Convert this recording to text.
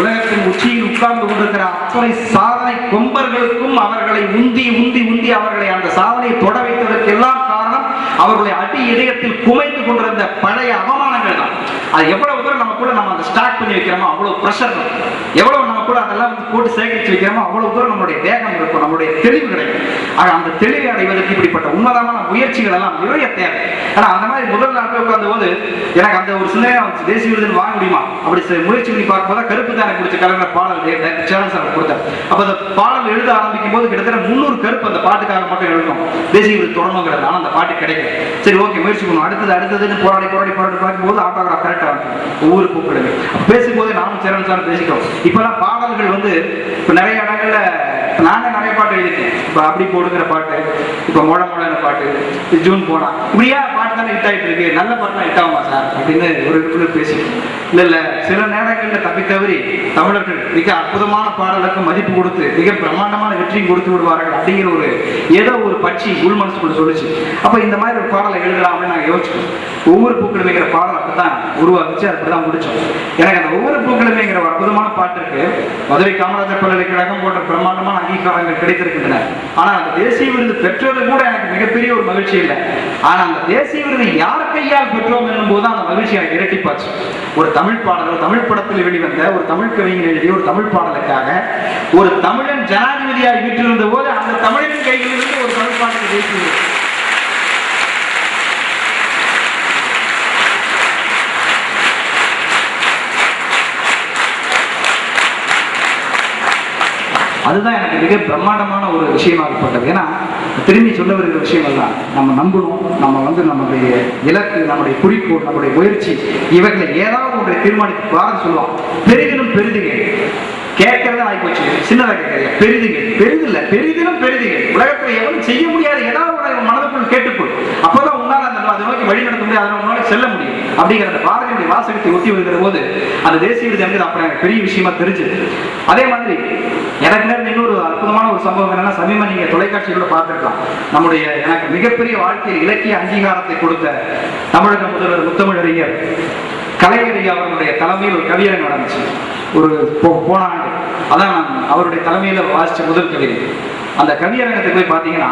உலகத்தின் உச்சியில் உட்கார்ந்து கொண்டிருக்கிற அத்தனை சாதனை கொம்பர்களுக்கும் அவர்களை உந்தி உந்தி உந்தி அவர்களை அந்த சாதனையை தொட வைத்ததற்கு எல்லாம் காரணம் அவர்களுடைய அடி இதயத்தில் குமைந்து கொண்டிருந்த பழைய அவமானங்கள் தான். அது எவ்வளவு தூரம் நம்ம கூட நம்ம அந்த ஸ்டாக் பண்ணி வைக்கிறோமோ அவ்வளவு பிரஷர், எவ்வளவு நம்ம கூட அதெல்லாம் போட்டு சேகரித்து வைக்கிறோமோ அவ்வளவு தூரம் நம்மளுடைய வேகம் இருக்கும், நம்மளுடைய தெளிவு கிடைக்கும். ஆக அந்த தெளிவை அடைவதற்கு இப்படிப்பட்ட உன்னதமான முயற்சிகள் எல்லாம் நிறைய தேவை. ஆனா அந்த மாதிரி முதல் நாள் உட்கார்ந்த போது எனக்கு அந்த ஒரு சிந்தனை வந்துச்சு, தேசிய விருது வாங்க முடியுமா அப்படி முயற்சி பண்ணி பார்க்கும்போது கருப்பு தானே பிடிச்ச கலைஞர் பாடல் சேனல் சார் கொடுத்தார். அப்ப அந்த பாடல் எழுத ஆரம்பிக்கும் போது கிட்டத்தட்ட 300 கருப்பு அந்த பாட்டுக்காக மட்டும் எழுதணும், தேசிய விருது தொடரணுங்கிறது. ஆனால் அந்த பாட்டு கிடைக்கும். சரி, ஓகே, முயற்சி பண்ணுவோம். அடுத்ததுன்னு போராடி போராடி போராடி பார்க்கும்போது ஆட்டோகிராஃப் கரெக்டாக ஒவ்வொரு பூக்களுமே பேசும்போது நானும் சேரன் சார் பேசிக்கிறோம். இப்பெல்லாம் பாடல்கள் வந்து இப்போ நிறைய இடங்கள்ல நானே நிறைய பாட்டு எழுதிட்டேன். இப்போ அப்படி போடுங்கிற பாட்டு, இப்போ மொழ பாட்டு, ஜூன் போனா இப்படியா பாட்டு தானே ஹிட் ஆகிட்டு இருக்கு, நல்ல பாட்டுலாம் ஹிட் ஆகுமா சார் அப்படின்னு ஒரு இடத்துல பேசிக்கணும். இல்லை சில நேரங்களில் தப்பி தவறி தமிழர்கள் மிக அற்புதமான பாடலுக்கு மதிப்பு கொடுத்து மிக பிரம்மாண்டமான வெற்றியும் கொடுத்து விடுவார்கள் அப்படிங்கிற ஒரு ஏதோ ஒரு பட்சி உள் மனசுக்குள்ள சொல்லிச்சு. அப்போ இந்த மாதிரி ஒரு பாடலை எழுதலாம்னு நாங்கள் யோசிச்சோம். ஒவ்வொரு பூக்களுமேங்கிற பாடல் அப்படித்தான் உருவாக்குச்சு, அப்படிதான் முடிச்சோம். எனக்கு அந்த ஒவ்வொரு பூக்களுமேங்கிற ஒரு அற்புதமான பாட்டிற்கு மதுரை காமராஜர் பல்கலைக்கழகம் போன்ற பிரம்மாண்டமான அங்கீகாரங்கள் கிடைத்திருக்கின்றன. ஆனால் அந்த தேசிய விருது பெற்றது கூட எனக்கு மிகப்பெரிய ஒரு மகிழ்ச்சி இல்லை. ஆனால் அந்த தேசிய விருது யார் கையால் பெற்றோம் என்னும் போது அந்த மகிழ்ச்சி எனக்கு இரட்டிப்பாச்சு. ஒரு தமிழ் பாடல், தமிழ் படத்தில் வெளிவந்த ஒரு தமிழ் கவிஞர் எழுதிய ஒரு தமிழ் பாடலுக்காக ஒரு தமிழன் ஜனாதிபதியாக வீட்டிலிருந்த போது அந்த தமிழனின் கையில் இருந்து ஒரு தமிழ் பாடலுக்கு தேசிய விருது. அதுதான் எனக்கு மிக பிரம்மாண்டமான ஒரு விஷயமாகப்பட்டது. ஏன்னா திரும்பி சொல்ல வருகிற விஷயம் எல்லாம் நம்ம நம்பணும், நம்ம வந்து நம்முடைய இலக்கு, நம்முடைய குறிக்கோள், நம்முடைய முயற்சி இவர்களை ஏதாவது ஒன்றை தீர்மானித்து பாரதி சொல்லுவான், பெரிதிலும் பெரிதுகள் கேட்கறதா ஆகி போச்சு, சின்னதாக கேட்கறியா, பெரிதுகள் பெரிதில்ல பெரிதிலும் பெரிதுகள் உலகத்தில் எவரும் செய்ய முடியாது, ஏதாவது மனதுக்குள் கேட்டுக்கொள், அப்பதான் உன்னால அந்த அதை நோக்கி வழி நடத்த முடியாது, அதை உன்னால செல்ல முடியும் அப்படிங்கிற அந்த பாரதியுடைய வாசகத்தை ஒட்டி வருகிற போது அந்த தேசிய விருது எனக்கு அப்புறம் பெரிய விஷயமா தெரிஞ்சது. அதே மாதிரி எனக்கு நேரம் இன்னொரு அற்புதமான ஒரு சம்பவம் என்னன்னா, சமீபம் நீங்க தொலைக்காட்சியோட பார்த்திருக்கலாம், நம்முடைய எனக்கு மிகப்பெரிய வாழ்க்கையில் இலக்கிய அங்கீகாரத்தை கொடுத்த தமிழக முதல்வர் முத்தமிழறிஞர் கலைஞர் அவர்களுடைய தலைமையில் ஒரு கவியரங்கம் நடந்துச்சு ஒரு போன ஆண்டு. அதான் நான் அவருடைய தலைமையில வாசிச்ச முதல் கவிதை. அந்த கவியரங்கத்தை போய் பார்த்தீங்கன்னா